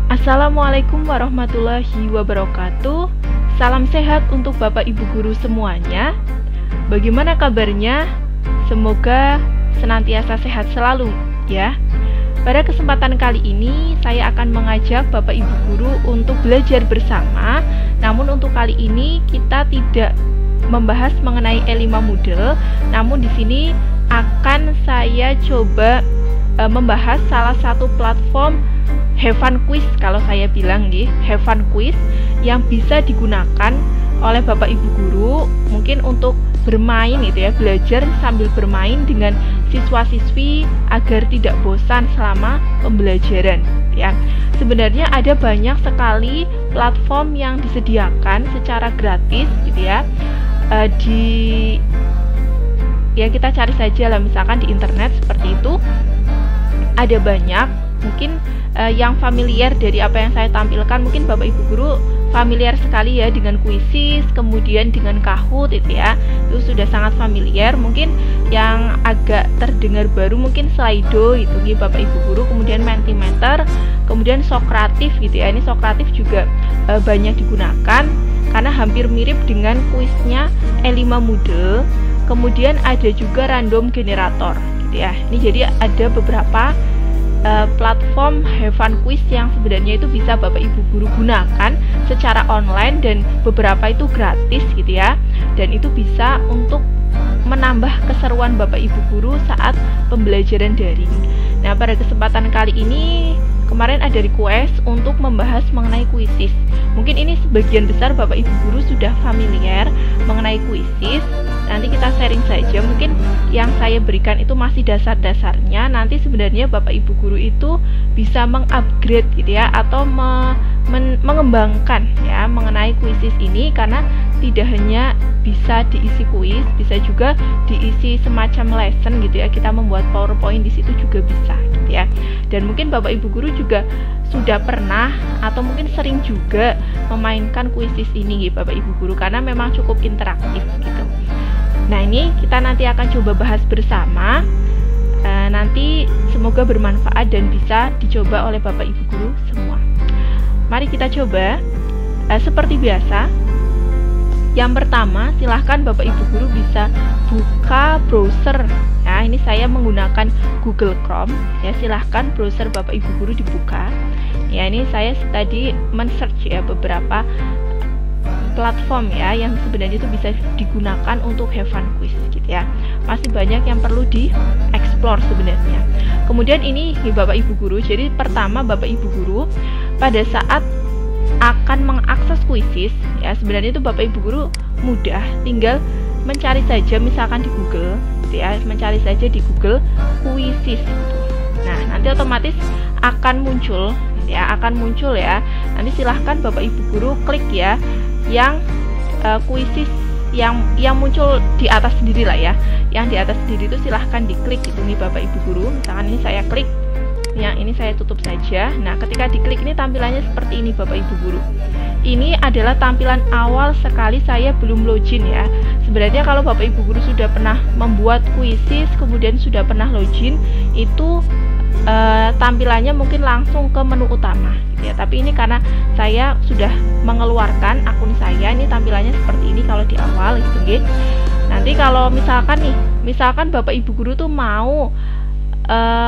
Assalamualaikum warahmatullahi wabarakatuh. Salam sehat untuk Bapak Ibu guru semuanya. Bagaimana kabarnya? Semoga senantiasa sehat selalu ya. Pada kesempatan kali ini saya akan mengajak Bapak Ibu guru untuk belajar bersama. Namun untuk kali ini kita tidak membahas mengenai E5 Moodle, namun di sini akan saya coba membahas salah satu platform Have Fun Quiz, kalau saya bilang nih, Have Fun Quiz yang bisa digunakan oleh Bapak Ibu guru mungkin untuk bermain gitu ya, belajar sambil bermain dengan siswa-siswi agar tidak bosan selama pembelajaran ya. Sebenarnya ada banyak sekali platform yang disediakan secara gratis gitu ya. Kita cari saja lah misalkan di internet seperti itu. Ada banyak, mungkin yang familiar dari apa yang saya tampilkan, mungkin Bapak Ibu guru familiar sekali ya dengan Quizizz, kemudian dengan Kahoot itu ya, itu sudah sangat familiar. Mungkin yang agak terdengar baru mungkin Slido itu nih Bapak Ibu guru, kemudian Mentimeter, kemudian Socrative gitu ya. Ini Socrative juga banyak digunakan karena hampir mirip dengan kuisnya E5 Moodle. Kemudian ada juga Random Generator gitu ya. Ini jadi ada beberapa platform Have Fun Quiz yang sebenarnya itu bisa Bapak Ibu guru gunakan secara online, dan beberapa itu gratis gitu ya, dan itu bisa untuk menambah keseruan Bapak Ibu guru saat pembelajaran daring. Nah, pada kesempatan kali ini kemarin ada request untuk membahas mengenai Quizizz. Mungkin ini sebagian besar Bapak Ibu guru sudah familiar mengenai Quizizz. Nanti kita sharing saja, mungkin yang saya berikan itu masih dasar-dasarnya. Nanti sebenarnya Bapak Ibu guru itu bisa mengupgrade gitu ya, atau mengembangkan ya mengenai Quizizz ini, karena tidak hanya bisa diisi kuis, bisa juga diisi semacam lesson gitu ya. Kita membuat PowerPoint di situ juga bisa gitu ya. Dan mungkin Bapak Ibu guru juga sudah pernah atau mungkin sering juga memainkan Quizizz ini gitu, Bapak Ibu guru, karena memang cukup interaktif gitu. Nah, ini kita nanti akan coba bahas bersama. Nanti semoga bermanfaat dan bisa dicoba oleh Bapak Ibu guru semua. Mari kita coba. Seperti biasa, yang pertama silahkan Bapak Ibu guru bisa buka browser. Nah, ini saya menggunakan Google Chrome ya. Silahkan browser Bapak Ibu guru dibuka. Ya, ini saya tadi men-search ya beberapa platform ya yang sebenarnya itu bisa digunakan untuk Have Fun Quiz gitu ya. Masih banyak yang perlu di-explore sebenarnya. Kemudian ini Bapak Ibu guru, jadi pertama Bapak Ibu guru pada saat akan mengakses Quizizz ya, sebenarnya itu Bapak Ibu guru mudah, tinggal mencari saja misalkan di Google gitu ya, mencari saja di Google Quizizz. Nah, nanti otomatis akan muncul ya, Nanti silahkan Bapak Ibu guru klik ya yang Quizizz yang muncul di atas sendiri lah ya. Yang di atas sendiri itu silahkan diklik itu nih Bapak Ibu guru. Misalkan ini saya klik, yang ini saya tutup saja. Nah, ketika diklik ini tampilannya seperti ini Bapak Ibu guru. Ini adalah tampilan awal sekali saya belum login ya. Sebenarnya kalau Bapak Ibu guru sudah pernah membuat Quizizz, kemudian sudah pernah login, itu tampilannya mungkin langsung ke menu utama gitu ya. Tapi ini karena saya sudah mengeluarkan akun saya, ini tampilannya seperti ini kalau di awal gitu gitu. Nanti kalau misalkan Bapak Ibu guru tuh mau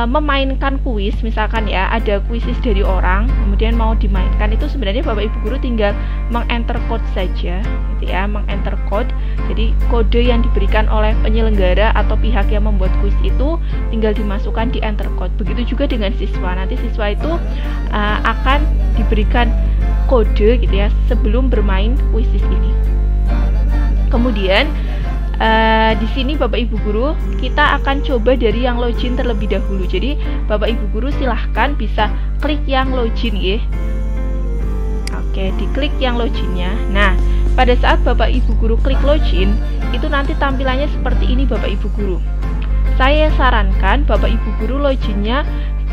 memainkan kuis, misalkan ya ada Quizizz dari orang kemudian mau dimainkan, itu sebenarnya Bapak Ibu guru tinggal meng-enter code saja gitu ya, meng-enter code. Jadi kode yang diberikan oleh penyelenggara atau pihak yang membuat kuis itu tinggal dimasukkan di enter code. Begitu juga dengan siswa, nanti siswa itu akan diberikan kode gitu ya sebelum bermain Quizizz ini. Kemudian di sini Bapak Ibu guru kita akan coba dari yang login terlebih dahulu. Jadi Bapak Ibu guru silahkan bisa klik yang login ya. Oke, diklik yang loginnya. Nah, pada saat Bapak Ibu guru klik login, itu nanti tampilannya seperti ini Bapak Ibu guru. Saya sarankan Bapak Ibu guru loginnya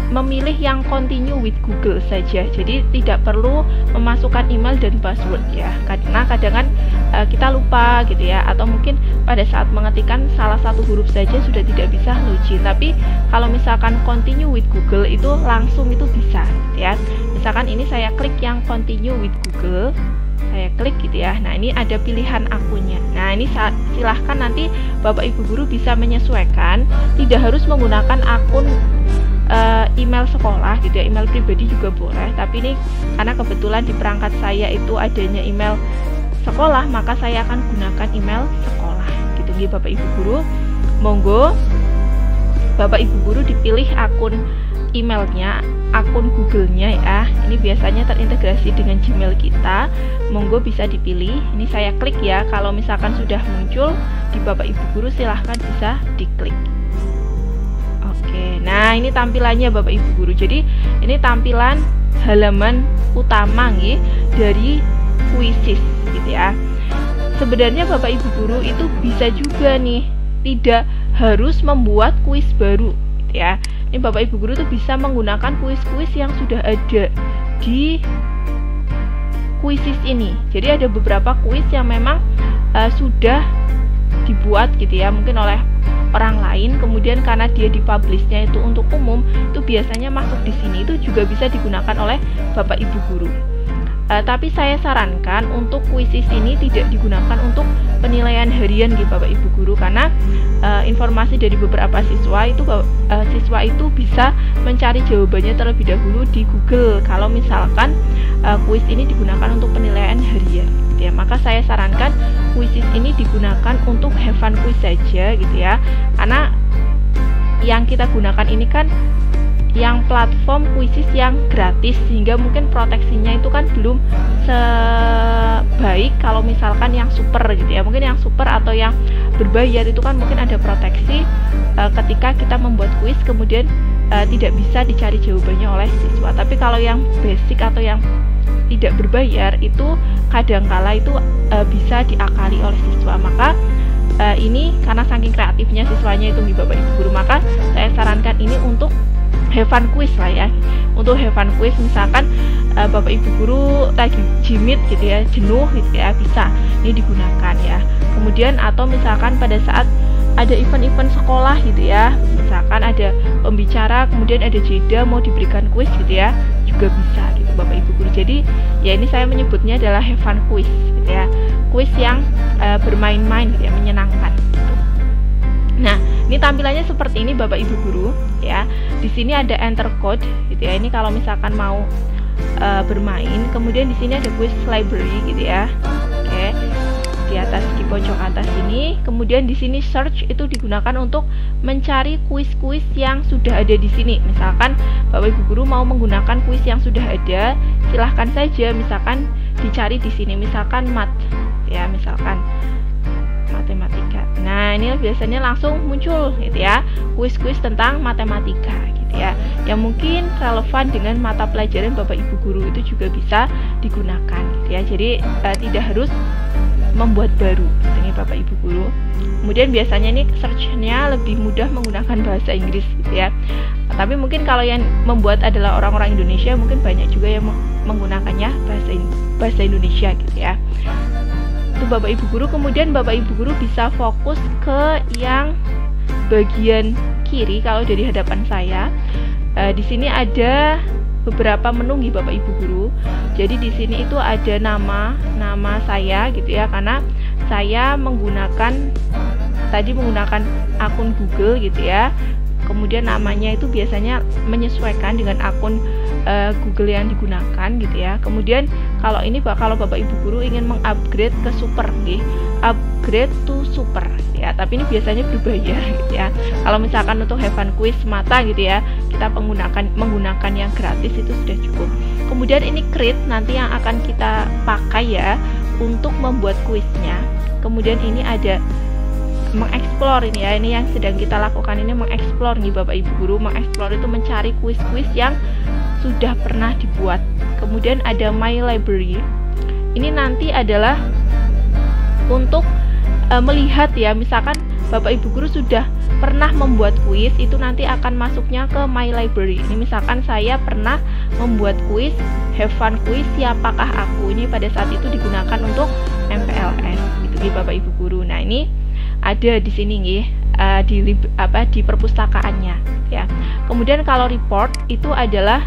memilih yang continue with Google saja. Jadi tidak perlu memasukkan email dan password ya, karena kadang kan kita lupa gitu ya, atau mungkin pada saat mengetikkan salah satu huruf saja sudah tidak bisa login. Tapi kalau misalkan continue with Google itu langsung itu bisa ya. misalkan ini saya klik yang continue with Google, saya klik gitu ya. Nah, ini ada pilihan akunnya. Nah, ini silahkan nanti Bapak Ibu guru bisa menyesuaikan, tidak harus menggunakan akun email sekolah gitu ya, email pribadi juga boleh, tapi ini karena kebetulan di perangkat saya itu adanya email sekolah, maka saya akan gunakan email sekolah gitu ya Bapak Ibu guru. Monggo Bapak Ibu guru dipilih akun emailnya, akun Google-nya ya. Ini biasanya terintegrasi dengan Gmail kita. Monggo bisa dipilih. Ini saya klik ya. Kalau misalkan sudah muncul di Bapak Ibu guru, silahkan bisa diklik. Oke, nah ini tampilannya Bapak Ibu guru. Jadi ini tampilan halaman utama nih dari Quizizz gitu ya. Sebenarnya Bapak Ibu guru itu bisa juga nih, tidak harus membuat kuis baru gitu ya. Ini Bapak Ibu guru tuh bisa menggunakan kuis-kuis yang sudah ada di Quizizz ini. Jadi ada beberapa kuis yang memang sudah dibuat gitu ya, mungkin oleh orang lain, kemudian karena dia dipublishnya itu untuk umum, itu biasanya masuk di sini, itu juga bisa digunakan oleh Bapak Ibu guru. Tapi saya sarankan untuk Quizizz ini tidak digunakan untuk penilaian harian gitu Bapak Ibu guru, karena informasi dari beberapa siswa itu bisa mencari jawabannya terlebih dahulu di Google kalau misalkan kuis ini digunakan untuk penilaian harian gitu ya. Maka saya sarankan Quizizz ini digunakan untuk have fun quiz saja gitu ya, karena yang kita gunakan ini kan yang platform Quizizz yang gratis, sehingga mungkin proteksinya itu kan belum sebaik kalau misalkan yang super gitu ya. Mungkin yang super atau yang berbayar itu kan mungkin ada proteksi ketika kita membuat kuis kemudian tidak bisa dicari jawabannya oleh siswa. Tapi kalau yang basic atau yang tidak berbayar itu kadangkala itu bisa diakali oleh siswa. Maka ini karena saking kreatifnya siswanya itu di Bapak Ibu guru, maka saya sarankan ini untuk have fun quiz lah ya. Untuk have fun quiz misalkan Bapak Ibu guru lagi jimit gitu ya, jenuh gitu ya, bisa ini digunakan ya. Kemudian atau misalkan pada saat ada event-event sekolah gitu ya, misalkan ada pembicara kemudian ada jeda mau diberikan quiz gitu ya, juga bisa gitu Bapak Ibu guru. Jadi ya ini saya menyebutnya adalah have fun quiz gitu ya, quiz yang bermain-main gitu ya, menyenangkan gitu. Nah, ini tampilannya seperti ini Bapak Ibu guru ya. Di sini ada enter code gitu ya. Ini kalau misalkan mau bermain. Kemudian di sini ada quiz library gitu ya. Oke. Di atas, di pojok atas ini. Kemudian di sini search itu digunakan untuk mencari kuis-kuis yang sudah ada di sini. Misalkan Bapak Ibu guru mau menggunakan kuis yang sudah ada, silahkan saja misalkan dicari di sini. Misalkan math ya, misalkan matematika. Nah, ini biasanya langsung muncul gitu ya, kuis-kuis tentang matematika gitu ya, yang mungkin relevan dengan mata pelajaran Bapak Ibu guru, itu juga bisa digunakan gitu ya. Jadi tidak harus membuat baru ini Bapak Ibu guru. Kemudian biasanya ini search-nya lebih mudah menggunakan bahasa Inggris gitu ya. Tapi mungkin kalau yang membuat adalah orang-orang Indonesia, mungkin banyak juga yang menggunakannya bahasa Indonesia gitu ya. Itu Bapak Ibu guru. Kemudian Bapak Ibu guru bisa fokus ke yang bagian kiri kalau dari hadapan saya. Di sini ada beberapa menu nih Bapak Ibu guru. Jadi di sini itu ada nama saya gitu ya, karena saya menggunakan akun Google gitu ya. Kemudian namanya itu biasanya menyesuaikan dengan akun Google yang digunakan gitu ya. Kemudian kalau Bapak Ibu guru ingin mengupgrade ke super nih, upgrade to super ya, tapi ini biasanya berbayar gitu ya. Kalau misalkan untuk have fun quiz semata gitu ya, kita menggunakan yang gratis itu sudah cukup. Kemudian ini create nanti yang akan kita pakai ya untuk membuat kuisnya. Kemudian ini ada mengeksplor ini ya, ini yang sedang kita lakukan ini, mengeksplor nih Bapak Ibu guru. Mengeksplor itu mencari kuis-kuis yang sudah pernah dibuat. Kemudian ada my library, ini nanti adalah untuk melihat ya, misalkan Bapak Ibu guru sudah pernah membuat kuis, itu nanti akan masuknya ke my library. Ini misalkan saya pernah membuat kuis have fun quiz siapakah aku, ini pada saat itu digunakan untuk MPLS gitu nih Bapak Ibu guru. Nah, ini ada di sini nih di perpustakaannya ya. Kemudian kalau report itu adalah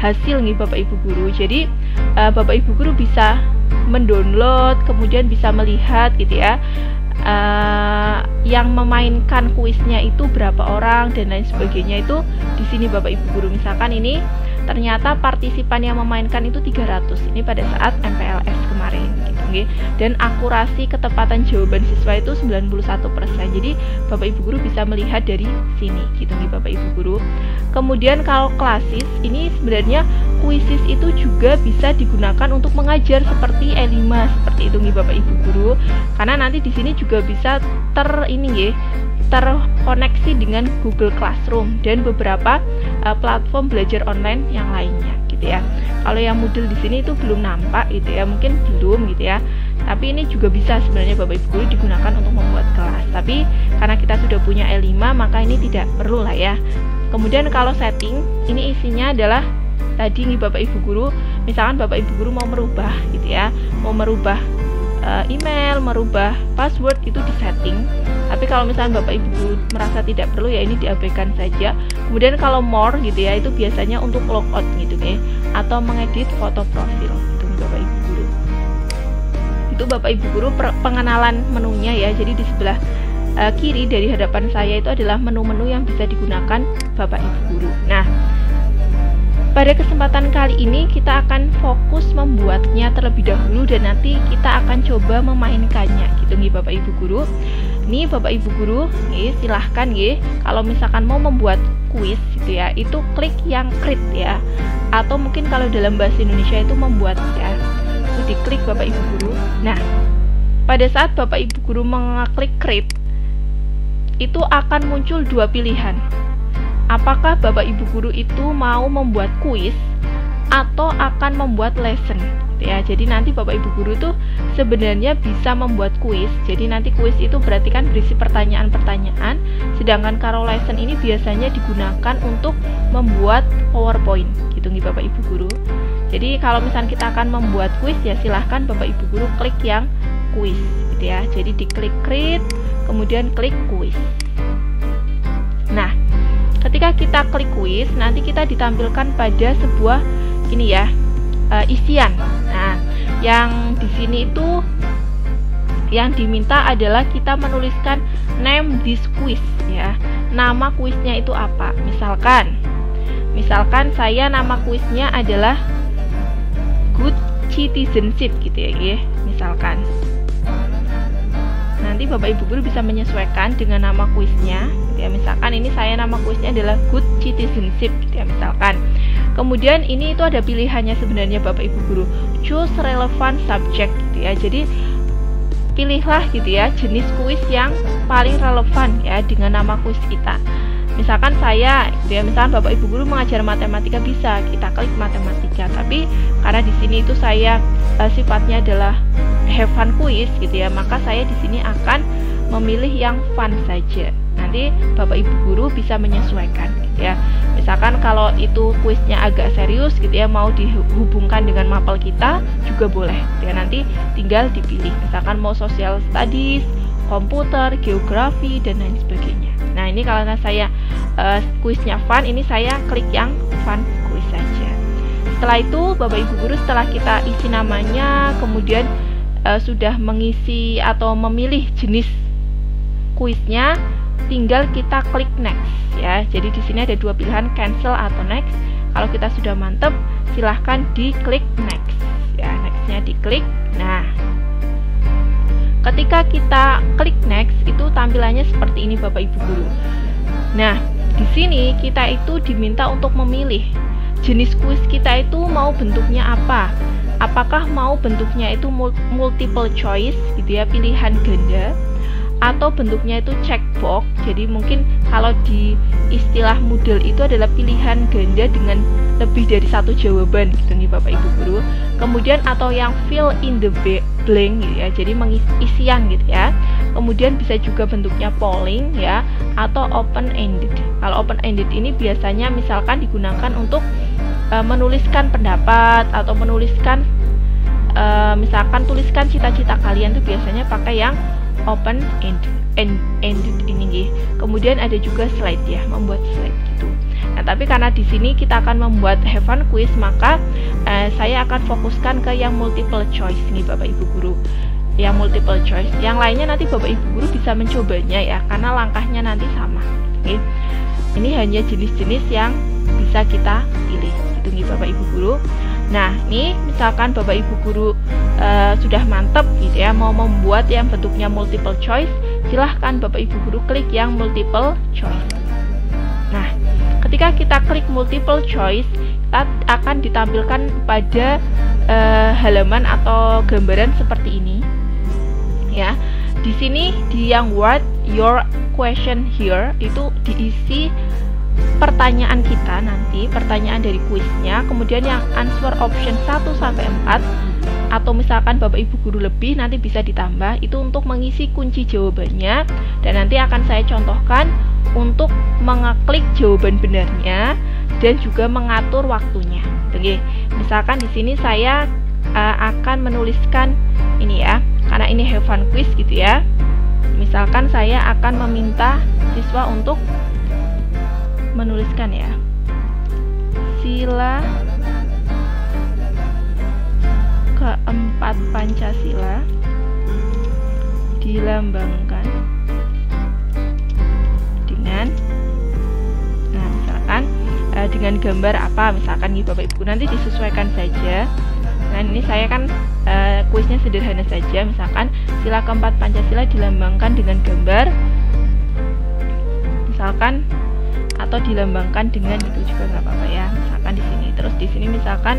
hasil nih Bapak Ibu guru. Jadi Bapak Ibu guru bisa mendownload, kemudian bisa melihat gitu ya, yang memainkan kuisnya itu berapa orang dan lain sebagainya. Itu di sini Bapak Ibu guru. Misalkan ini ternyata partisipan yang memainkan itu 300 ini pada saat MPLS kemarin gitu nggih. Dan akurasi ketepatan jawaban siswa itu 91%. Jadi Bapak Ibu guru bisa melihat dari sini gitu nggih Bapak Ibu guru. Kemudian kalau klasis ini sebenarnya kuisis itu juga bisa digunakan untuk mengajar seperti E5 seperti itu nih Bapak Ibu guru. Karena nanti di sini juga bisa terkoneksi dengan Google Classroom dan beberapa platform belajar online yang lainnya gitu ya. Kalau yang Moodle di sini itu belum nampak gitu ya, mungkin belum gitu ya. Tapi ini juga bisa sebenarnya Bapak Ibu guru digunakan untuk membuat kelas. Tapi karena kita sudah punya E5 maka ini tidak perlu lah ya. Kemudian kalau setting ini isinya adalah tadi nih Bapak Ibu guru, misalkan Bapak Ibu guru mau merubah gitu ya, mau merubah email, merubah password itu di setting. Tapi kalau misalnya Bapak Ibu guru merasa tidak perlu ya ini diabaikan saja. Kemudian kalau more gitu ya, itu biasanya untuk logout gitu ya, atau mengedit foto profil gitu Bapak Ibu guru. Itu Bapak Ibu guru pengenalan menunya ya. Jadi di sebelah kiri dari hadapan saya itu adalah menu-menu yang bisa digunakan Bapak Ibu guru. Nah, pada kesempatan kali ini kita akan fokus membuatnya terlebih dahulu dan nanti kita akan coba memainkannya gitu nih Bapak Ibu guru. Nih Bapak Ibu guru, nih silahkan nih kalau misalkan mau membuat kuis gitu ya, itu klik yang create ya. Atau mungkin kalau dalam bahasa Indonesia itu membuat ya. Itu diklik Bapak Ibu guru. Nah, pada saat Bapak Ibu guru mengklik create, itu akan muncul dua pilihan. Apakah Bapak Ibu guru itu mau membuat kuis atau akan membuat lesson ya. Jadi nanti Bapak Ibu guru tuh sebenarnya bisa membuat kuis. Jadi nanti kuis itu berarti kan berisi pertanyaan-pertanyaan. Sedangkan kalau lesson ini biasanya digunakan untuk membuat PowerPoint gitu nih Bapak Ibu guru. Jadi kalau misalnya kita akan membuat kuis ya silahkan Bapak Ibu guru klik yang kuis gitu ya. Jadi diklik create, kemudian klik kuis. Nah, ketika kita klik kuis, nanti kita ditampilkan pada sebuah ini ya, isian. Nah, yang di sini itu yang diminta adalah kita menuliskan name this quiz ya. Nama kuisnya itu apa? Misalkan saya nama kuisnya adalah Good Citizenship gitu ya, misalkan. Nanti Bapak Ibu guru bisa menyesuaikan dengan nama kuisnya ya. Misalkan ini saya nama kuisnya adalah Good Citizenship gitu ya, misalkan. Kemudian ini itu ada pilihannya sebenarnya Bapak Ibu guru, choose relevant subject gitu ya. Jadi pilihlah gitu ya jenis kuis yang paling relevan ya dengan nama kuis kita. Misalkan saya gitu ya, misalkan Bapak Ibu guru mengajar matematika bisa kita klik matematika. Tapi karena di sini itu saya sifatnya adalah have fun quiz gitu ya, maka saya di sini akan memilih yang fun saja. Nanti Bapak Ibu guru bisa menyesuaikan gitu ya. Misalkan kalau itu kuisnya agak serius gitu ya, mau dihubungkan dengan mapel kita juga boleh gitu ya. Nanti tinggal dipilih. Misalkan mau social studies, komputer, geografi dan lain sebagainya. Nah, ini kalau saya kuisnya fun, ini saya klik yang fun quiz saja. Setelah itu Bapak Ibu guru, setelah kita isi namanya, kemudian sudah mengisi atau memilih jenis kuisnya, tinggal kita klik next ya. Jadi di sini ada dua pilihan, cancel atau next. Kalau kita sudah mantep, silahkan diklik next ya. Nextnya diklik. Nah, ketika kita klik next itu tampilannya seperti ini Bapak Ibu guru. Nah, di sini kita itu diminta untuk memilih jenis kuis kita itu mau bentuknya apa. Apakah mau bentuknya itu multiple choice gitu ya, pilihan ganda, atau bentuknya itu checkbox. Jadi mungkin kalau di istilah Moodle itu adalah pilihan ganda dengan lebih dari satu jawaban gitu nih Bapak Ibu guru. Kemudian atau yang fill in the blank gitu ya, jadi isian gitu ya. Kemudian bisa juga bentuknya polling ya, atau open ended. Kalau open ended ini biasanya misalkan digunakan untuk menuliskan pendapat atau menuliskan misalkan tuliskan cita-cita kalian tuh biasanya pakai yang open ended ini. Kemudian ada juga slide ya, membuat slide gitu. Nah, tapi karena di sini kita akan membuat have fun quiz, maka saya akan fokuskan ke yang multiple choice nih Bapak Ibu guru. Yang multiple choice, yang lainnya nanti Bapak Ibu guru bisa mencobanya ya, karena langkahnya nanti sama. Oke. Ini hanya jenis-jenis yang bisa kita pilih, gitu nih Bapak Ibu guru. Nah, ini misalkan Bapak Ibu guru sudah mantep gitu ya, mau membuat yang bentuknya multiple choice, silahkan Bapak Ibu guru klik yang multiple choice. Nah, ketika kita klik multiple choice, kita akan ditampilkan pada halaman atau gambaran seperti ini. Ya, di sini di yang write your question here itu diisi pertanyaan kita nanti, pertanyaan dari kuisnya, kemudian yang answer option 1 sampai 4 atau misalkan Bapak Ibu guru lebih nanti bisa ditambah, itu untuk mengisi kunci jawabannya, dan nanti akan saya contohkan untuk mengeklik jawaban benarnya dan juga mengatur waktunya. Oke, misalkan di sini saya akan menuliskan ini ya, karena ini have fun quiz gitu ya. Misalkan saya akan meminta siswa untuk menuliskan ya, sila keempat Pancasila dilambangkan dengan, nah misalkan dengan gambar apa, misalkan nih Bapak Ibu, nanti disesuaikan saja. Nah, ini saya kan kuisnya sederhana saja, misalkan sila keempat Pancasila dilambangkan dengan gambar, misalkan, atau dilambangkan dengan itu juga nggak apa-apa ya, misalkan di sini. Terus di sini misalkan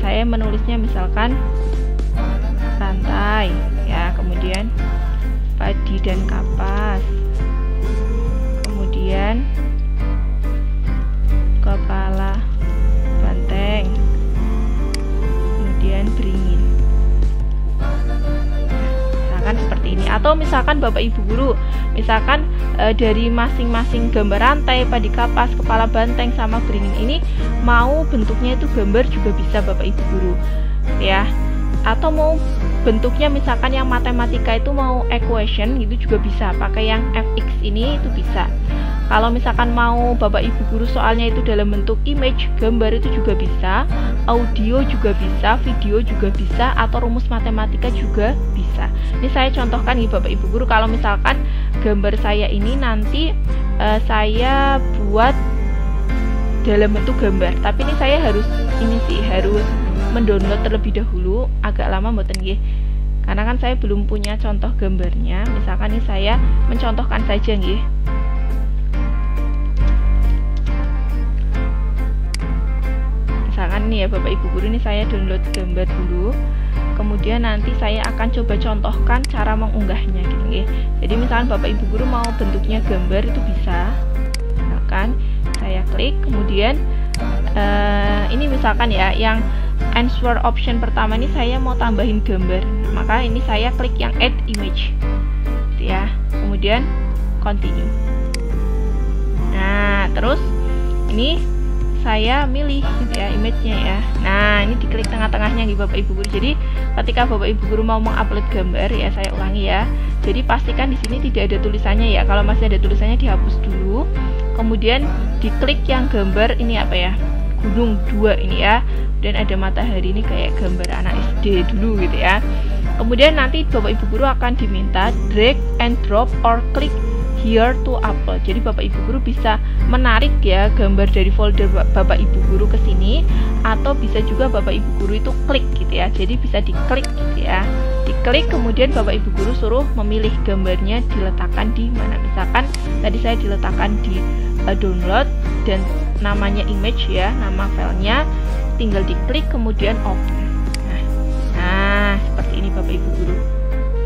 saya menulisnya misalkan rantai ya, kemudian padi dan kapas, kemudian kepala banteng, kemudian beringin. Misalkan seperti ini. Atau misalkan Bapak Ibu guru, misalkan dari masing-masing gambar rantai, padi kapas, kepala banteng sama beringin ini mau bentuknya itu gambar juga bisa Bapak Ibu guru ya. Atau mau bentuknya misalkan yang matematika itu mau equation itu juga bisa, pakai yang fx ini itu bisa. Kalau misalkan mau Bapak Ibu guru soalnya itu dalam bentuk image, gambar itu juga bisa, audio juga bisa, video juga bisa, atau rumus matematika juga bisa. Ini saya contohkan nih Bapak Ibu guru, kalau misalkan gambar saya ini nanti saya buat dalam bentuk gambar, tapi ini saya harus mendownload terlebih dahulu, agak lama mboten nggih. Karena kan saya belum punya contoh gambarnya. Misalkan ini saya mencontohkan saja nggih. Misalkan nih ya Bapak Ibu guru, ini saya download gambar dulu. Kemudian nanti saya akan coba contohkan cara mengunggahnya gitu nggih. Jadi misalkan Bapak Ibu guru mau bentuknya gambar itu bisa. Misalkan saya klik, kemudian ini misalkan ya yang answer option pertama ini saya mau tambahin gambar, maka ini saya klik yang add image gitu ya, kemudian continue. Nah terus ini saya milih gitu ya image-nya ya. Nah ini diklik tengah-tengahnya gitu Bapak Ibu guru. Jadi ketika Bapak Ibu guru mau mengupload gambar ya, saya ulangi ya, jadi pastikan di sini tidak ada tulisannya ya. Kalau masih ada tulisannya dihapus dulu, kemudian diklik yang gambar ini apa ya, gunung 2 ini ya, dan ada matahari, ini kayak gambar anak SD dulu gitu ya. Kemudian nanti Bapak Ibu guru akan diminta drag and drop or click here to upload. Jadi Bapak Ibu guru bisa menarik ya gambar dari folder Bapak Ibu guru ke sini, atau bisa juga Bapak Ibu guru itu klik gitu ya. Jadi bisa diklik gitu ya. Diklik, kemudian Bapak Ibu guru suruh memilih gambarnya diletakkan di mana. Misalkan tadi saya diletakkan di download dan namanya image ya, nama filenya, tinggal diklik kemudian open. Nah seperti ini Bapak Ibu guru.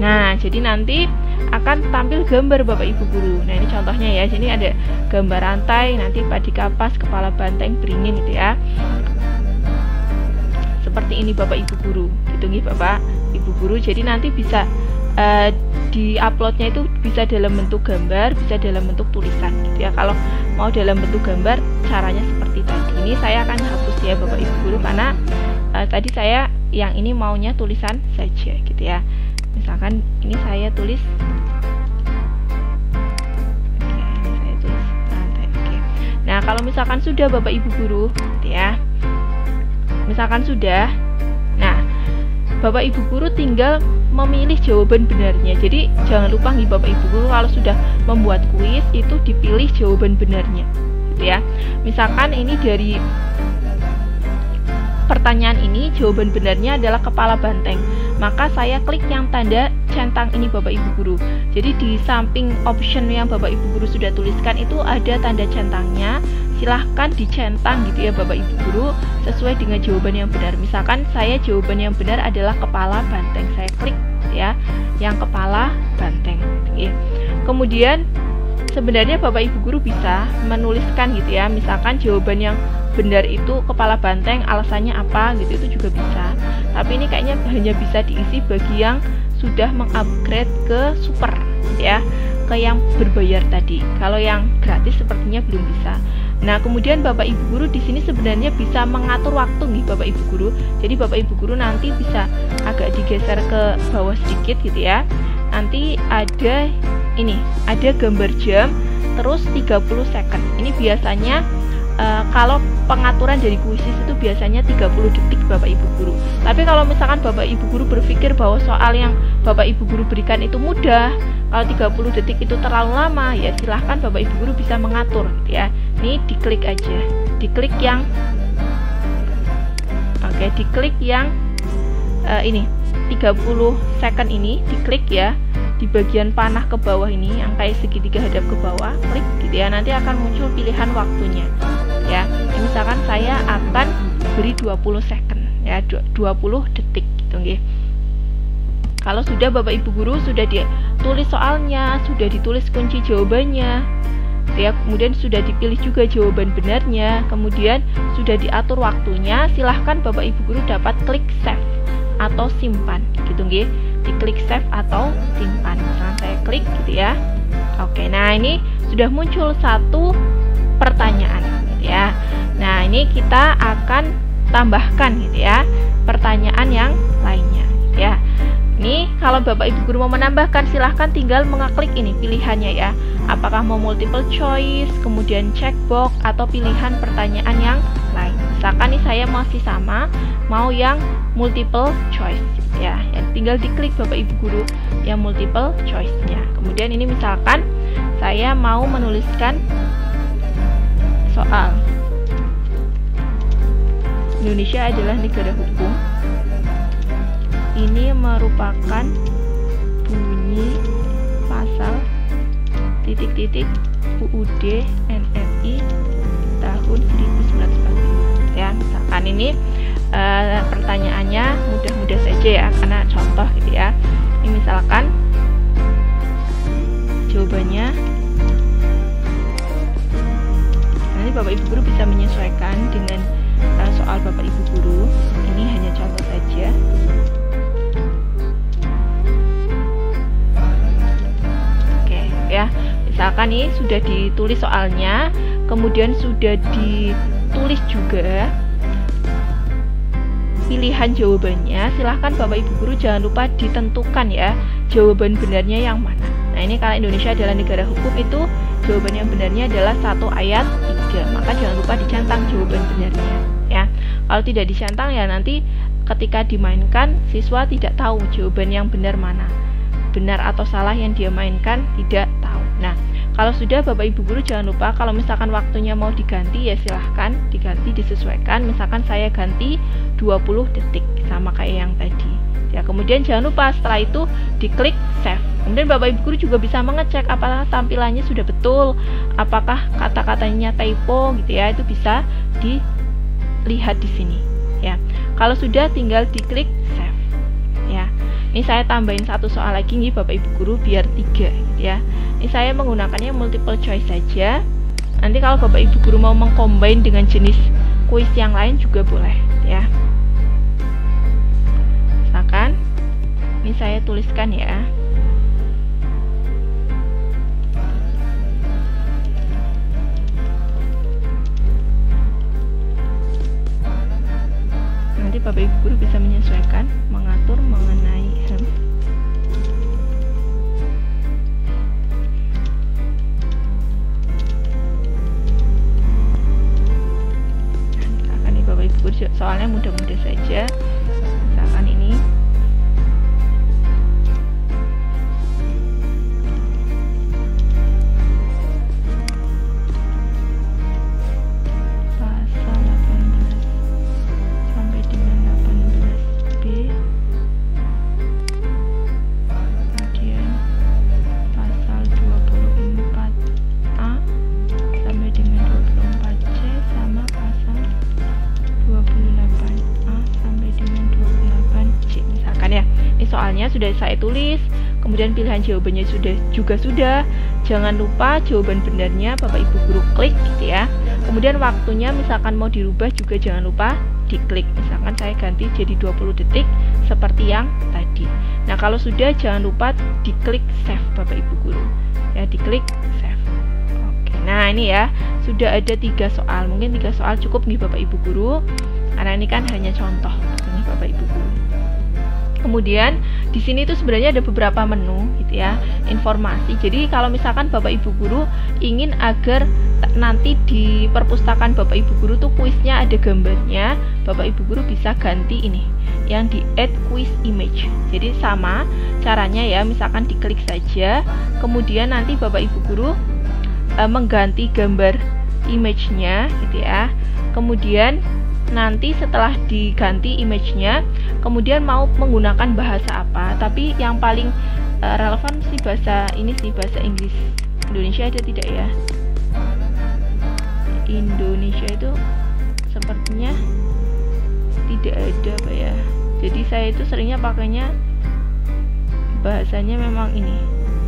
Nah jadi nanti akan tampil gambar Bapak Ibu guru. Nah ini contohnya ya, sini ada gambar rantai, nanti padi kapas, kepala banteng, beringin gitu ya. Seperti ini Bapak Ibu guru, gitu nih Bapak Ibu guru. Jadi nanti bisa di-uploadnya itu bisa dalam bentuk gambar, bisa dalam bentuk tulisan gitu ya. Kalau mau dalam bentuk gambar caranya seperti tadi. Ini saya akan hapus ya Bapak Ibu guru, karena tadi saya yang ini maunya tulisan saja gitu ya. Misalkan ini saya tulis, oke, ini saya tulis rantai. Oke. Nah kalau misalkan sudah Bapak Ibu guru gitu ya, misalkan sudah, nah Bapak Ibu guru tinggal memilih jawaban benarnya. Jadi jangan lupa nih Bapak Ibu guru, kalau sudah membuat kuis itu dipilih jawaban benarnya gitu ya. Misalkan ini dari pertanyaan ini jawaban benarnya adalah kepala banteng, maka saya klik yang tanda centang ini Bapak Ibu guru. Jadi di samping option yang Bapak Ibu guru sudah tuliskan itu ada tanda centangnya, silahkan dicentang gitu ya Bapak Ibu guru sesuai dengan jawaban yang benar. Misalkan saya jawaban yang benar adalah kepala banteng, saya klik ya yang kepala banteng gitu ya. Kemudian sebenarnya Bapak Ibu guru bisa menuliskan gitu ya, misalkan jawaban yang benar itu kepala banteng, alasannya apa gitu, itu juga bisa. Tapi ini kayaknya hanya bisa diisi bagi yang sudah mengupgrade ke super gitu ya, ke yang berbayar tadi. Kalau yang gratis sepertinya belum bisa. Nah, kemudian Bapak Ibu guru di sini sebenarnya bisa mengatur waktu nih Bapak Ibu guru. Jadi Bapak Ibu guru nanti bisa agak digeser ke bawah sedikit gitu ya. Nanti ada ini, ada gambar jam terus 30 second. Ini biasanya kalau pengaturan dari kuisis itu biasanya 30 detik Bapak Ibu guru. Tapi kalau misalkan Bapak Ibu guru berpikir bahwa soal yang Bapak Ibu guru berikan itu mudah, kalau 30 detik itu terlalu lama, ya silahkan Bapak Ibu guru bisa mengatur gitu ya. Ini diklik aja, diklik yang diklik yang ini 30 second ini, diklik ya di bagian panah ke bawah ini yang kayak segitiga hadap ke bawah, klik gitu ya. Nanti akan muncul pilihan waktunya ya. Misalkan saya akan beri 20 second ya, 20 detik gitu nggih. Kalau sudah Bapak Ibu guru sudah ditulis soalnya, sudah ditulis kunci jawabannya ya, kemudian sudah dipilih juga jawaban benarnya, kemudian sudah diatur waktunya, silahkan Bapak Ibu guru dapat klik save atau simpan gitu nggih. Diklik save atau simpan. Misalkan saya klik gitu ya. Oke, nah ini sudah muncul satu pertanyaan gitu ya. Nah, ini kita akan tambahkan gitu ya pertanyaan yang lainnya gitu ya. Ini kalau Bapak Ibu guru mau menambahkan, silahkan tinggal mengeklik ini pilihannya ya. Apakah mau multiple choice, kemudian checkbox, atau pilihan pertanyaan yang lain. Misalkan nih saya masih sama, mau yang multiple choice ya. Tinggal diklik Bapak Ibu guru yang multiple choice-nya. Kemudian ini misalkan saya mau menuliskan soal Indonesia adalah negara hukum. Ini merupakan bunyi pasal titik-titik UUD NRI tahun 1945 ya. Misalkan ini pertanyaannya mudah-mudah saja ya, karena contoh gitu ya. Ini misalkan jawabannya, nanti Bapak Ibu guru bisa menyesuaikan dengan soal Bapak Ibu guru. Ini hanya contoh saja. Ya, misalkan nih sudah ditulis soalnya, kemudian sudah ditulis juga pilihan jawabannya. Silahkan Bapak Ibu guru jangan lupa ditentukan ya jawaban benarnya yang mana. Nah, ini kalau Indonesia adalah negara hukum, itu jawaban yang benarnya adalah 1 ayat 3. Maka jangan lupa dicentang jawaban benarnya ya. Kalau tidak dicentang ya nanti ketika dimainkan siswa tidak tahu jawaban yang benar mana. Benar atau salah yang dia mainkan tidak tahu. Nah, kalau sudah Bapak Ibu guru jangan lupa kalau misalkan waktunya mau diganti ya silahkan diganti, disesuaikan. Misalkan saya ganti 20 detik sama kayak yang tadi ya. Kemudian jangan lupa setelah itu diklik save. Kemudian Bapak Ibu guru juga bisa mengecek apakah tampilannya sudah betul, apakah kata-katanya typo gitu ya. Itu bisa dilihat di sini ya. Kalau sudah tinggal diklik save ya. Ini saya tambahin satu soal lagi nih Bapak Ibu guru biar 3 gitu ya. Ini saya menggunakannya multiple choice saja. Nanti kalau Bapak Ibu guru mau mengcombine dengan jenis kuis yang lain juga boleh ya. Misalkan ini saya tuliskan ya. Nanti Bapak Ibu guru bisa menyesuaikan, mengatur mengenai soalnya mudah-mudah saja. Misalkan ini pasal 18 sampai dengan 18B, kemudian pasal 24A sampai dengan 24C, sama pasal 28A sampai dengan 28C misalkan ya. Ini soalnya sudah saya tulis, kemudian pilihan jawabannya sudah. Jangan lupa jawaban benarnya Bapak Ibu guru klik gitu ya. Kemudian waktunya misalkan mau dirubah juga jangan lupa diklik. Misalkan saya ganti jadi 20 detik seperti yang tadi. Nah, kalau sudah jangan lupa diklik save Bapak Ibu guru. Ya, diklik save. Oke. Nah, ini ya, sudah ada 3 soal. Mungkin 3 soal cukup nih Bapak Ibu guru. Karena ini kan hanya contoh ini Bapak Ibu guru. Kemudian di sini tuh sebenarnya ada beberapa menu gitu ya, informasi. Jadi kalau misalkan Bapak Ibu guru ingin agar nanti di perpustakaan Bapak Ibu guru tuh kuisnya ada gambarnya, Bapak Ibu guru bisa ganti ini yang di add quiz image. Jadi sama caranya ya, misalkan diklik saja, kemudian nanti Bapak Ibu guru mengganti gambar image-nya gitu ya. Kemudian nanti setelah diganti image-nya, kemudian mau menggunakan bahasa apa, tapi yang paling relevan sih bahasa ini sih, bahasa Inggris. Indonesia ada tidak ya? Indonesia itu sepertinya tidak ada Pak ya. Jadi saya itu seringnya pakainya bahasanya memang ini,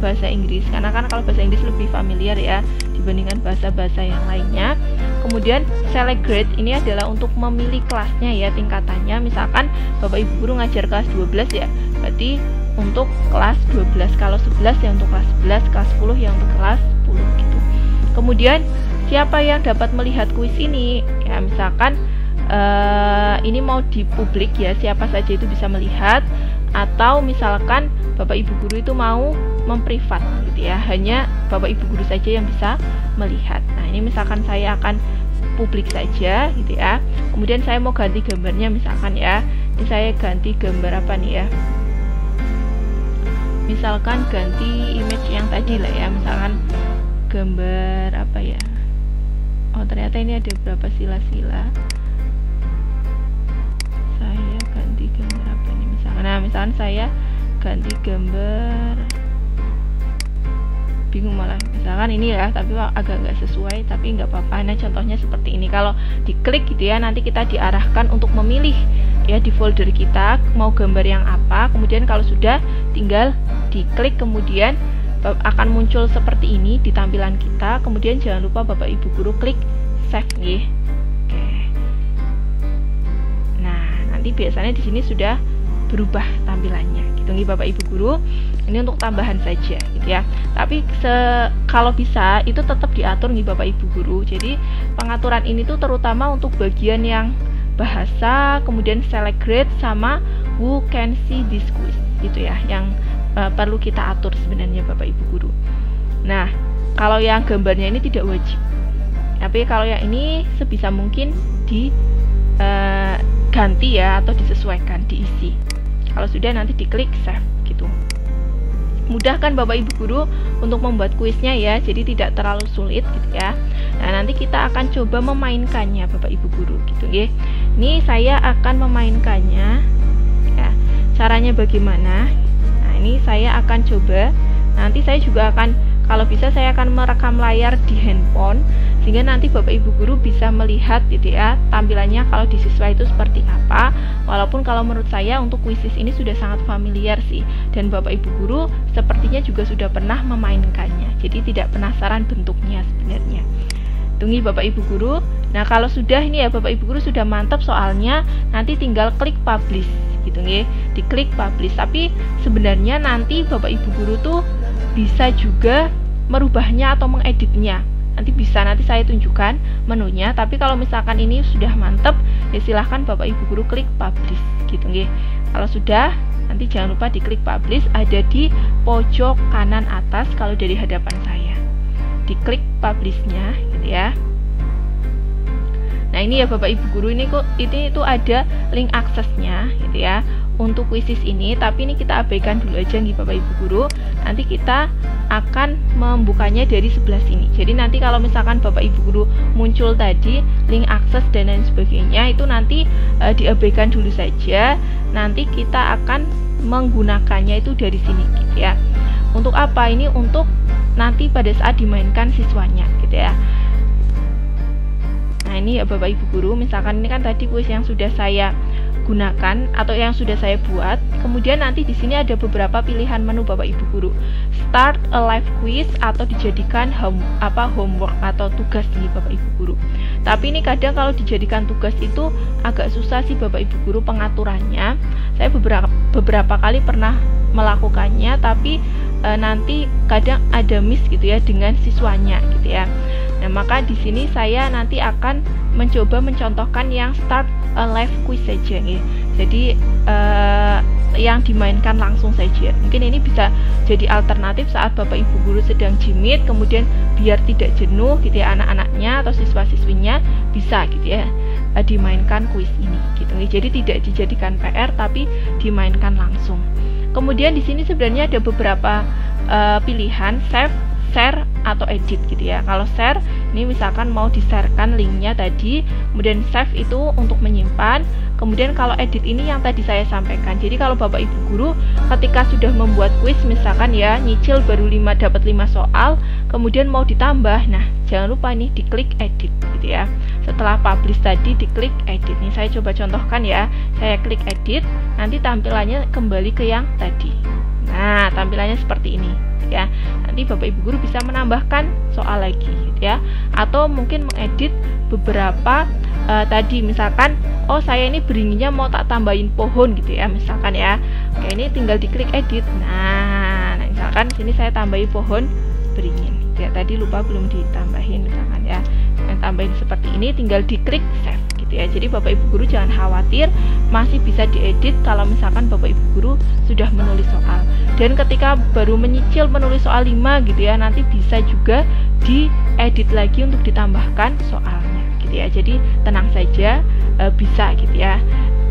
bahasa Inggris, karena kan kalau bahasa Inggris lebih familiar ya dibandingkan bahasa-bahasa yang lainnya. Kemudian select grade ini adalah untuk memilih kelasnya ya, tingkatannya. Misalkan Bapak Ibu guru ngajar kelas 12 ya, berarti untuk kelas 12. Kalau 11 ya untuk kelas 11, kelas 10 ya untuk kelas 10 gitu. Kemudian siapa yang dapat melihat kuis ini? Ya, misalkan ini mau dipublik ya, siapa saja itu bisa melihat, atau misalkan Bapak Ibu guru itu mau memprivat gitu ya, hanya Bapak Ibu guru saja yang bisa melihat. Nah, ini misalkan saya akan publik saja gitu ya. Kemudian saya mau ganti gambarnya misalkan ya. Ini saya ganti gambar apa nih ya? Misalkan ganti image yang tadi lah ya, misalkan gambar apa ya? Oh, ternyata ini ada berapa sila-sila. Saya ganti gambar apa nih misalkan. Nah, misalkan saya ganti gambar, bingung malah, misalkan ini ya, tapi agak nggak sesuai, tapi nggak apa-apa. Nah, contohnya seperti ini. Kalau diklik gitu ya, nanti kita diarahkan untuk memilih ya di folder kita mau gambar yang apa. Kemudian kalau sudah tinggal diklik, kemudian akan muncul seperti ini di tampilan kita. Kemudian jangan lupa Bapak Ibu guru klik save nih. Oke. Nah, nanti biasanya di sini sudah berubah tampilannya gitu nih Bapak Ibu guru. Ini untuk tambahan saja gitu ya. Tapi kalau bisa itu tetap diatur nih Bapak Ibu guru. Jadi pengaturan ini tuh terutama untuk bagian yang bahasa, kemudian select grade, sama who can see this quiz gitu ya, yang perlu kita atur sebenarnya Bapak Ibu guru. Nah, kalau yang gambarnya ini tidak wajib. Tapi kalau yang ini sebisa mungkin diganti ya, atau disesuaikan, diisi. Kalau sudah nanti diklik save gitu. Mudah kan Bapak Ibu guru untuk membuat kuisnya ya, jadi tidak terlalu sulit gitu ya. Nah, nanti kita akan coba memainkannya Bapak Ibu guru gitu ya. Ini saya akan memainkannya ya. Caranya bagaimana? Nah, ini saya akan coba. Nanti saya juga akan, kalau bisa saya akan merekam layar di handphone, sehingga nanti Bapak Ibu guru bisa melihat gitu ya tampilannya kalau di siswa itu seperti apa. Walaupun kalau menurut saya untuk kuisis ini sudah sangat familiar sih, dan Bapak Ibu guru sepertinya juga sudah pernah memainkannya, jadi tidak penasaran bentuknya sebenarnya. Tunggu Bapak Ibu guru. Nah, kalau sudah ini ya Bapak Ibu guru sudah mantap soalnya, nanti tinggal klik publish gitu nggih, diklik publish. Tapi sebenarnya nanti Bapak Ibu guru tuh bisa juga merubahnya atau mengeditnya. Nanti bisa, nanti saya tunjukkan menunya. Tapi kalau misalkan ini sudah mantep ya silahkan Bapak Ibu guru klik publish gitu nggih. Kalau sudah, nanti jangan lupa diklik publish, ada di pojok kanan atas kalau dari hadapan saya. Diklik publishnya gitu ya. Nah ini ya Bapak Ibu Guru, ini itu ada link aksesnya gitu ya untuk kuisis ini, tapi ini kita abaikan dulu aja nih Bapak Ibu Guru. Nanti kita akan membukanya dari sebelah sini. Jadi nanti kalau misalkan Bapak Ibu Guru muncul tadi link akses dan lain sebagainya, itu nanti diabaikan dulu saja. Nanti kita akan menggunakannya itu dari sini gitu ya. Untuk apa? Ini untuk nanti pada saat dimainkan siswanya gitu ya. Nah ini ya Bapak Ibu Guru, misalkan ini kan tadi kuis yang sudah saya gunakan atau yang sudah saya buat. Kemudian nanti di sini ada beberapa pilihan menu Bapak Ibu Guru. Start a live quiz atau dijadikan homework atau tugas nih Bapak Ibu Guru. Tapi ini kadang kalau dijadikan tugas itu agak susah sih Bapak Ibu Guru pengaturannya. Saya beberapa kali pernah melakukannya, tapi nanti kadang ada miss gitu ya dengan siswanya gitu ya. Nah, maka di sini saya nanti akan mencoba mencontohkan yang start a live quiz saja ya. Jadi yang dimainkan langsung saja. Mungkin ini bisa jadi alternatif saat Bapak Ibu Guru sedang jimit, kemudian biar tidak jenuh gitu ya anak-anaknya atau siswa-siswinya, bisa gitu ya dimainkan kuis ini gitu ya. Jadi tidak dijadikan PR tapi dimainkan langsung. Kemudian di sini sebenarnya ada beberapa pilihan, save, share atau edit gitu ya. Kalau share ini misalkan mau di-sharekan linknya tadi, kemudian save itu untuk menyimpan. Kemudian kalau edit ini yang tadi saya sampaikan. Jadi kalau Bapak Ibu Guru ketika sudah membuat kuis misalkan ya, nyicil baru dapat 5 soal, kemudian mau ditambah. Nah, jangan lupa nih diklik edit gitu ya. Setelah publish tadi diklik edit. Nih saya coba contohkan ya. Saya klik edit, nanti tampilannya kembali ke yang tadi. Nah, tampilannya seperti ini ya. Nanti Bapak Ibu Guru bisa menambahkan soal lagi gitu ya. Atau mungkin mengedit beberapa tadi misalkan saya ini beringinnya mau tak tambahin pohon gitu ya misalkan ya. Oke, ini tinggal diklik edit. Nah misalkan sini saya tambahin pohon beringin ya, tadi lupa belum ditambahin misalkan ya. Saya tambahin seperti ini, tinggal diklik save gitu ya. Jadi Bapak Ibu Guru jangan khawatir, masih bisa diedit kalau misalkan Bapak Ibu Guru sudah menulis soal. Dan ketika baru menyicil menulis soal 5 gitu ya, nanti bisa juga diedit lagi untuk ditambahkan soalnya gitu ya. Jadi tenang saja, bisa gitu ya,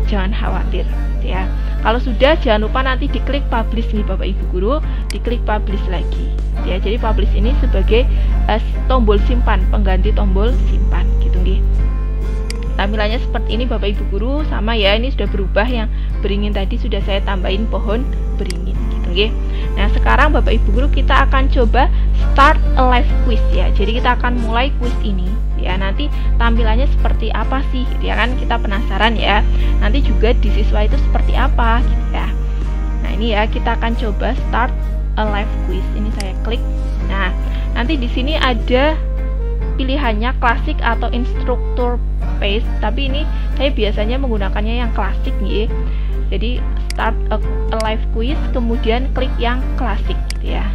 jangan khawatir gitu ya. Kalau sudah, jangan lupa nanti diklik publish nih Bapak Ibu Guru, diklik publish lagi ya. Jadi publish ini sebagai tombol simpan, pengganti tombol simpan gitu nih. Tampilannya seperti ini Bapak Ibu Guru, sama ya, ini sudah berubah, yang beringin tadi sudah saya tambahin pohon beringin gitu nggih. Nah, sekarang Bapak Ibu Guru kita akan coba start a live quiz ya. Jadi kita akan mulai quiz ini ya. Nanti tampilannya seperti apa sih gitu ya, kan kita penasaran ya. Nanti juga di siswa itu seperti apa gitu ya. Nah, ini ya kita akan coba start a live quiz. Ini saya klik. Nah, nanti di sini ada pilihannya klasik atau instruktur paste, tapi ini saya biasanya menggunakannya yang klasik nih. Jadi start a live quiz, kemudian klik yang klasik gitu ya.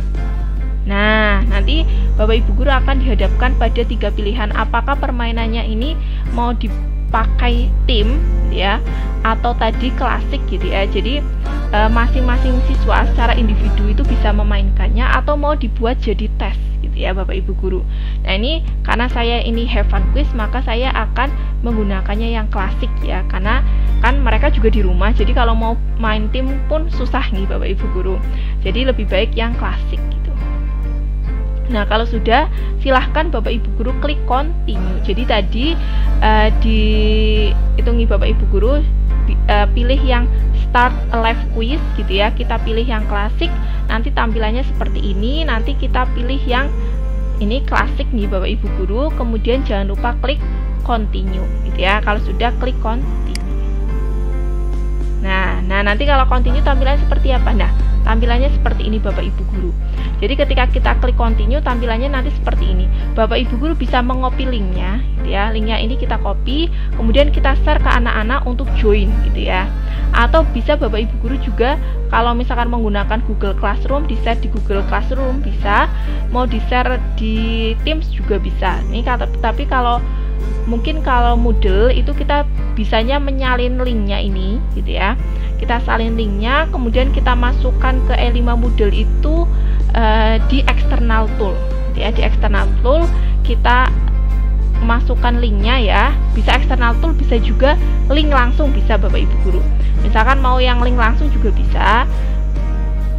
Nah, nanti Bapak Ibu Guru akan dihadapkan pada 3 pilihan, apakah permainannya ini mau dipakai tim ya atau tadi klasik gitu ya. Jadi masing-masing siswa secara individu itu bisa memainkannya atau mau dibuat jadi tes gitu ya Bapak Ibu Guru. Nah, ini karena saya ini have fun quiz, maka saya akan menggunakannya yang klasik ya, karena kan mereka juga di rumah, jadi kalau mau main tim pun susah nih Bapak Ibu Guru. Jadi lebih baik yang klasik gitu. Nah, kalau sudah, silahkan Bapak Ibu Guru klik continue. Jadi tadi dihitungi Bapak Ibu Guru, pilih yang start a live quiz gitu ya. Kita pilih yang klasik, nanti tampilannya seperti ini. Nanti kita pilih yang ini klasik nih Bapak Ibu Guru, kemudian jangan lupa klik continue gitu ya. Kalau sudah, klik continue. Nah nanti kalau continue tampilannya seperti apa? Nah, tampilannya seperti ini Bapak Ibu Guru. Jadi ketika kita klik continue, tampilannya nanti seperti ini. Bapak Ibu Guru bisa mengopi linknya gitu ya. Linknya ini kita copy, kemudian kita share ke anak-anak untuk join gitu ya. Atau bisa Bapak Ibu Guru juga kalau misalkan menggunakan Google Classroom, di-share di Google Classroom bisa, mau di-share di Teams juga bisa. Ini tapi kalau mungkin kalau Moodle itu kita bisanya menyalin linknya ini gitu ya. Kita salin linknya, kemudian kita masukkan ke E5 Moodle itu di external tool gitu ya. Di external tool kita masukkan linknya ya, bisa eksternal tool, bisa juga link langsung, bisa Bapak Ibu guru. Misalkan mau yang link langsung juga bisa.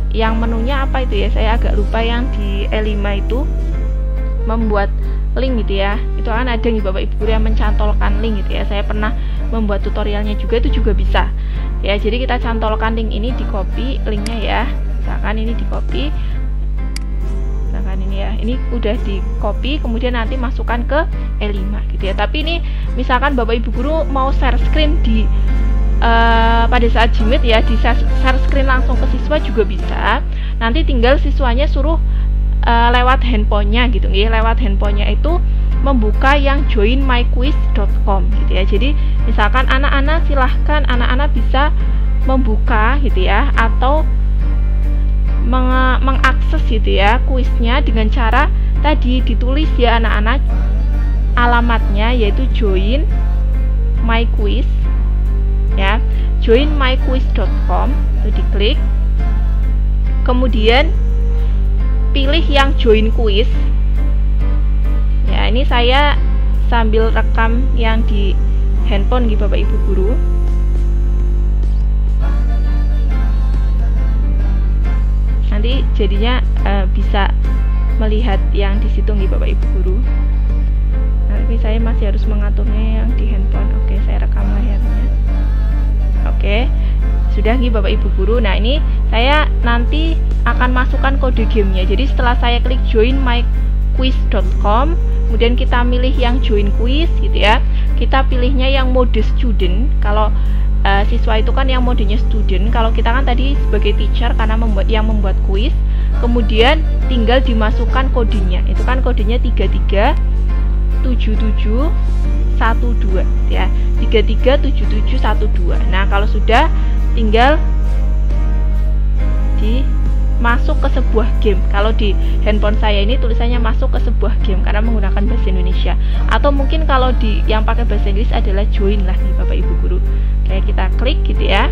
Yang menunya apa itu ya, saya agak lupa, yang di E5 itu membuat link gitu ya, itu kan ada nih Bapak Ibu guru yang mencantolkan link gitu ya. Saya pernah membuat tutorialnya juga, itu juga bisa ya. Jadi kita cantolkan link ini, di copy linknya ya, misalkan ini di copy, misalkan ini ya, ini udah di copy, kemudian nanti masukkan ke E5 gitu ya. Tapi ini misalkan Bapak Ibu guru mau share screen di pada saat Jimit ya, di share screen langsung ke siswa juga bisa. Nanti tinggal siswanya suruh lewat handphonenya gitu ya, lewat handphonenya itu membuka yang joinmyquiz.com gitu ya. Jadi misalkan anak-anak, silahkan anak-anak bisa membuka gitu ya, atau mengakses gitu ya kuisnya dengan cara tadi ditulis ya anak-anak, alamatnya yaitu join my quiz ya, joinmyquiz.com, itu diklik, kemudian pilih yang join quiz ya. Ini saya sambil rekam yang di handphone gitu Bapak Ibu guru. Nanti jadinya bisa melihat yang di situ nih Bapak Ibu guru. Tapi saya masih harus mengaturnya yang di handphone. Oke, saya rekam layarnya. Oke, sudah nih Bapak Ibu guru. Nah, ini saya nanti akan masukkan kode gamenya. Jadi setelah saya klik joinmyquiz.com, kemudian kita milih yang join quiz gitu ya, kita pilihnya yang mode student. Kalau siswa itu kan yang modenya student, kalau kita kan tadi sebagai teacher karena membuat quiz, kemudian tinggal dimasukkan kodenya. Itu kan kodenya 337712 ya, 337712. Nah, kalau sudah tinggal masuk ke sebuah game. Kalau di handphone saya ini tulisannya masuk ke sebuah game karena menggunakan bahasa Indonesia. Atau mungkin kalau di yang pakai bahasa Inggris adalah join lah nih Bapak Ibu guru. Oke, kita klik gitu ya.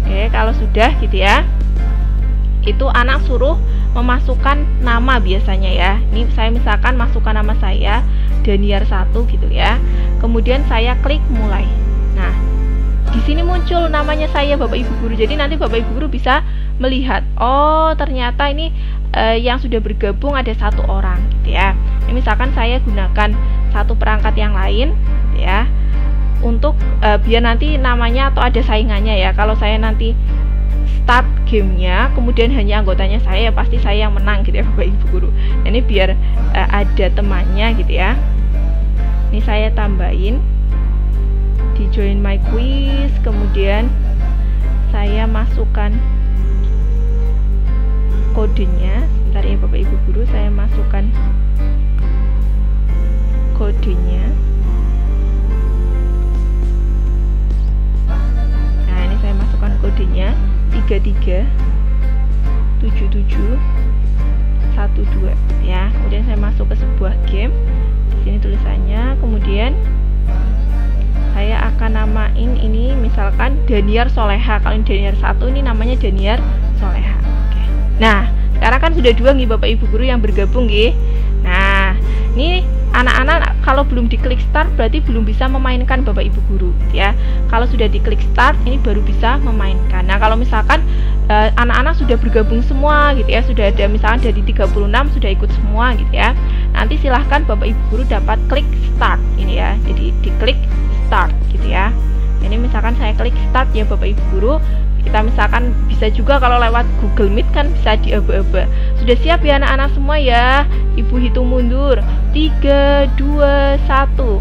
Oke, kalau sudah gitu ya, itu anak suruh memasukkan nama biasanya ya. Ini saya misalkan masukkan nama saya Daniar 1 gitu ya. Kemudian saya klik mulai. Nah, di sini muncul namanya saya Bapak Ibu guru. Jadi nanti Bapak Ibu guru bisa melihat, oh ternyata ini yang sudah bergabung ada 1 orang gitu ya. Ini misalkan saya gunakan satu perangkat yang lain ya, untuk biar nanti namanya atau ada saingannya ya. Kalau saya nanti start gamenya, kemudian hanya anggotanya saya, pasti saya yang menang gitu ya Bapak Ibu guru. Ini biar ada temannya gitu ya. Ini saya tambahin di join my quiz, kemudian saya masukkan kodenya. Sebentar ya Bapak Ibu guru, saya masukkan kodenya. Nah, ini saya masukkan kodenya 337712 ya. Kemudian saya masuk ke sebuah game. Di sini tulisannya, kemudian saya akan namain ini misalkan Daniar Soleha. Kalau ini Daniar 1, ini namanya Daniar Soleha. Oke. Nah, sekarang kan sudah 2 nih Bapak Ibu guru yang bergabung nggih. Nah, ini anak-anak kalau belum diklik start berarti belum bisa memainkan Bapak Ibu guru ya. Kalau sudah diklik start ini baru bisa memainkan. Nah, kalau misalkan anak-anak sudah bergabung semua gitu ya, sudah ada misalkan dari 36 sudah ikut semua gitu ya, nanti silahkan Bapak Ibu guru dapat klik start ini ya. Jadi diklik start gitu ya. Ini misalkan saya klik start ya Bapak Ibu guru. Kita misalkan bisa juga kalau lewat Google Meet kan bisa diaba-aba. Sudah siap ya anak-anak semua ya? Ibu hitung mundur 3, 2, 1.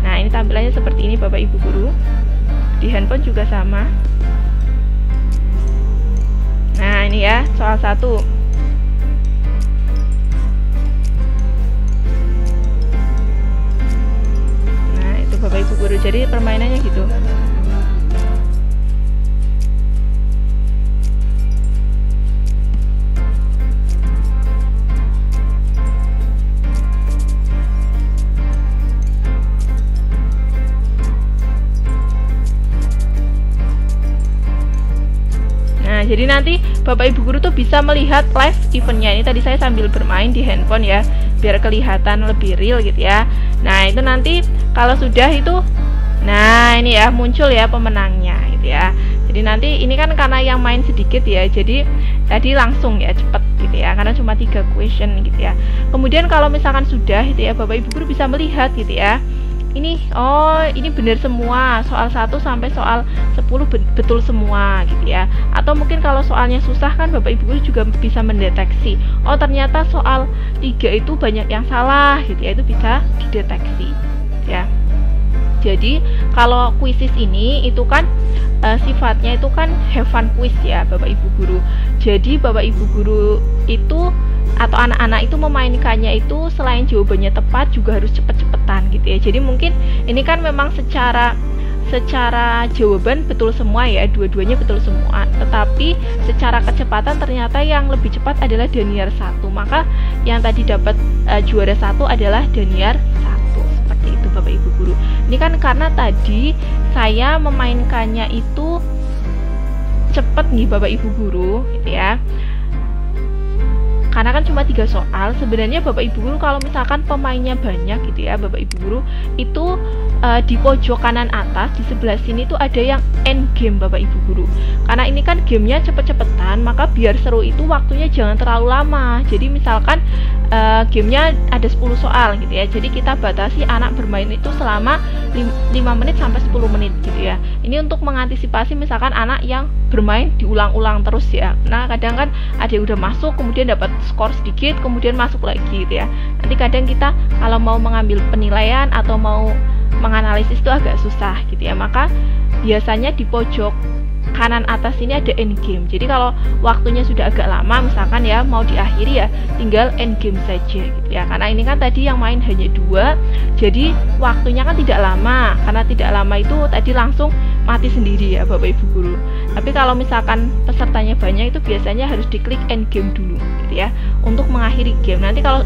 Nah, ini tampilannya seperti ini Bapak Ibu guru. Di handphone juga sama. Nah, ini ya soal 1. Nah, itu Bapak Ibu guru. Jadi permainannya gitu. Jadi nanti Bapak Ibu guru tuh bisa melihat live eventnya. Ini tadi saya sambil bermain di handphone ya. biar kelihatan lebih real gitu ya. Nah itu nanti kalau sudah itu, nah ini ya muncul ya pemenangnya gitu ya. Jadi nanti ini kan karena yang main sedikit ya, jadi tadi langsung ya cepet gitu ya, karena cuma 3 question gitu ya. Kemudian kalau misalkan sudah gitu ya, Bapak Ibu guru bisa melihat gitu ya, ini oh ini benar semua, soal 1 sampai soal 10 betul semua gitu ya. Atau mungkin kalau soalnya susah kan Bapak Ibu guru juga bisa mendeteksi, oh ternyata soal 3 itu banyak yang salah gitu ya, itu bisa dideteksi ya. Jadi kalau kuisis ini itu kan sifatnya itu kan have fun quiz ya Bapak Ibu guru. Jadi Bapak Ibu guru itu atau anak-anak itu memainkannya itu selain jawabannya tepat juga harus cepet-cepetan gitu ya. Jadi mungkin ini kan memang secara jawaban betul semua ya, dua-duanya betul semua, tetapi secara kecepatan ternyata yang lebih cepat adalah Daniar 1. Maka yang tadi dapat juara 1 adalah Daniar 1. Seperti itu Bapak Ibu guru. Ini kan karena tadi saya memainkannya itu cepet nih Bapak Ibu guru gitu ya. Karena kan cuma 3 soal, sebenarnya Bapak Ibu guru kalau misalkan pemainnya banyak gitu ya Bapak Ibu guru, itu di pojok kanan atas di sebelah sini tuh ada yang end game Bapak Ibu guru. Karena ini kan gamenya cepet-cepetan, maka biar seru itu waktunya jangan terlalu lama. Jadi misalkan gamenya ada 10 soal gitu ya, jadi kita batasi anak bermain itu selama 5 menit sampai 10 menit gitu ya. Ini untuk mengantisipasi misalkan anak yang bermain diulang-ulang terus ya. Nah kadang kan ada yang udah masuk kemudian dapat skor sedikit kemudian masuk lagi gitu ya. Nanti kadang kita kalau mau mengambil penilaian atau mau menganalisis itu agak susah gitu ya. Maka biasanya di pojok kanan atas ini ada end game. Jadi kalau waktunya sudah agak lama misalkan ya mau diakhiri ya, tinggal end game saja gitu ya. Karena ini kan tadi yang main hanya 2, jadi waktunya kan tidak lama. Karena tidak lama itu tadi langsung mati sendiri ya Bapak Ibu guru. Tapi kalau misalkan pesertanya banyak itu biasanya harus diklik end game dulu gitu ya, untuk mengakhiri game. Nanti kalau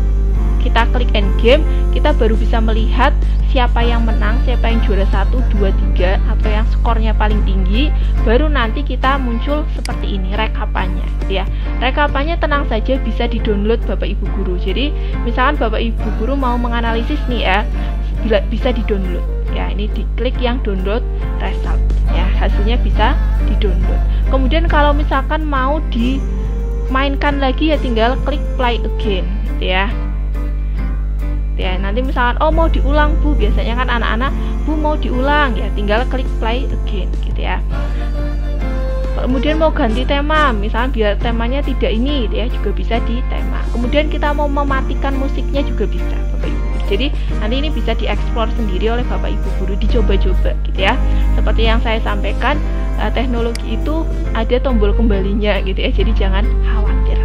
kita klik end game, kita baru bisa melihat siapa yang menang, siapa yang juara 1, 2, 3 atau yang skornya paling tinggi. Baru nanti kita muncul seperti ini rekapannya ya. Rekapannya tenang saja bisa di-download Bapak Ibu guru. Jadi misalkan Bapak Ibu guru mau menganalisis nih ya, bisa di-download ya. Ini diklik yang download result ya, hasilnya bisa di-download. Kemudian kalau misalkan mau dimainkan lagi ya tinggal klik play again gitu ya. Ya, nanti misalkan oh mau diulang Bu, biasanya kan anak-anak Bu mau diulang ya, tinggal klik play again gitu ya. Kemudian mau ganti tema, misalnya biar temanya tidak ini gitu ya, juga bisa di tema. Kemudian kita mau mematikan musiknya juga bisa Bapak Ibu guru. Jadi nanti ini bisa dieksplor sendiri oleh Bapak Ibu guru, dicoba-coba gitu ya. Seperti yang saya sampaikan, teknologi itu ada tombol kembalinya gitu ya, jadi jangan khawatir.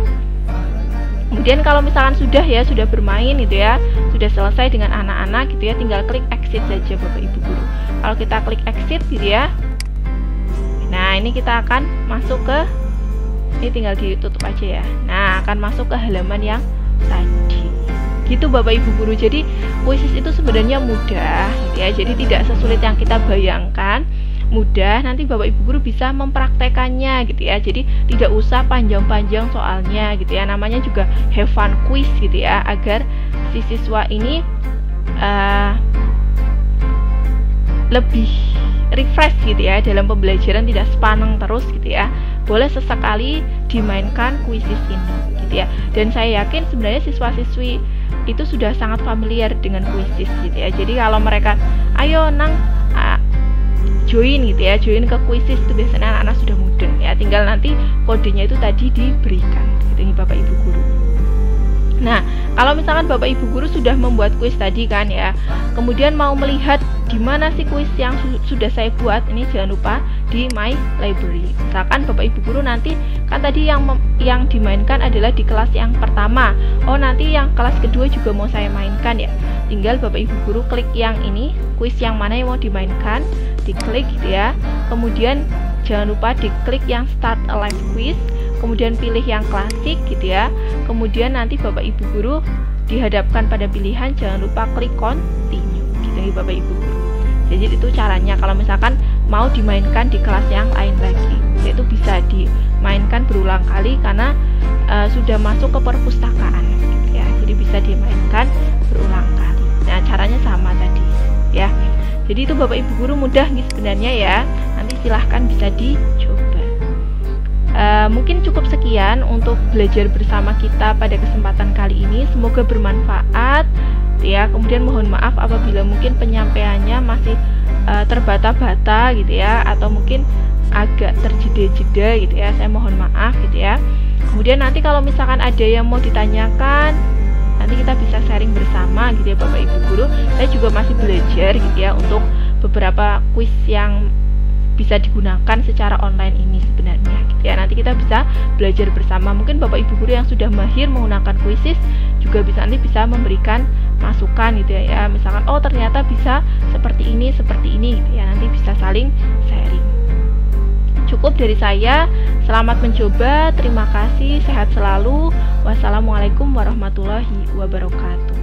Kemudian kalau misalkan sudah bermain gitu ya, sudah selesai dengan anak-anak gitu ya, tinggal klik exit saja Bapak Ibu guru. Kalau kita klik exit gitu ya, nah ini kita akan masuk ke, ini tinggal ditutup aja ya. Nah akan masuk ke halaman yang tadi gitu Bapak Ibu guru. Jadi kuisis itu sebenarnya mudah gitu ya, jadi tidak sesulit yang kita bayangkan, mudah. Nanti Bapak Ibu guru bisa mempraktekannya gitu ya, jadi tidak usah panjang-panjang soalnya gitu ya. Namanya juga have fun quiz gitu ya, agar si siswa ini lebih refresh gitu ya dalam pembelajaran, tidak sepaneng terus gitu ya. Boleh sesekali dimainkan kuisis ini gitu ya. Dan saya yakin sebenarnya siswa-siswi itu sudah sangat familiar dengan kuisis gitu ya. Jadi kalau mereka ayo nang join gitu ya, join ke kuisis itu biasanya anak-anak sudah mudeng ya, tinggal nanti kodenya itu tadi diberikan gitu nih Bapak Ibu guru. Nah kalau misalkan Bapak Ibu guru sudah membuat kuis tadi kan ya, kemudian mau melihat di mana sih kuis yang sudah saya buat, ini jangan lupa di My Library. Misalkan Bapak Ibu guru nanti kan tadi yang dimainkan adalah di kelas yang pertama, oh nanti yang kelas kedua juga mau saya mainkan ya, tinggal Bapak Ibu guru klik yang ini, kuis yang mana yang mau dimainkan, diklik gitu ya. Kemudian jangan lupa diklik yang start a live quiz, kemudian pilih yang klasik gitu ya. Kemudian nanti Bapak Ibu guru dihadapkan pada pilihan, jangan lupa klik continue gitu ya Bapak Ibu guru. Jadi itu caranya kalau misalkan mau dimainkan di kelas yang lain lagi, yaitu bisa dimainkan berulang kali karena sudah masuk ke perpustakaan gitu ya. Jadi bisa bisa dimainkan berulang kali. Nah, caranya sama tadi ya. Jadi itu Bapak Ibu guru mudah nih sebenarnya ya. Nanti silahkan bisa dicoba. Mungkin cukup sekian untuk belajar bersama kita pada kesempatan kali ini. Semoga bermanfaat ya. Kemudian mohon maaf apabila mungkin penyampaiannya masih terbata-bata gitu ya, atau mungkin agak terjeda-jeda gitu ya. Saya mohon maaf gitu ya. Kemudian nanti kalau misalkan ada yang mau ditanyakan, nanti kita bisa sharing bersama gitu ya Bapak Ibu guru. Saya juga masih belajar gitu ya untuk beberapa quiz yang bisa digunakan secara online ini sebenarnya gitu ya. Nanti kita bisa belajar bersama. Mungkin Bapak Ibu guru yang sudah mahir menggunakan quizzes juga nanti bisa memberikan masukan gitu ya. Misalkan oh ternyata bisa seperti ini gitu ya. Nanti bisa saling sharing. Cukup dari saya. Selamat mencoba. Terima kasih. Sehat selalu. Wassalamualaikum warahmatullahi wabarakatuh.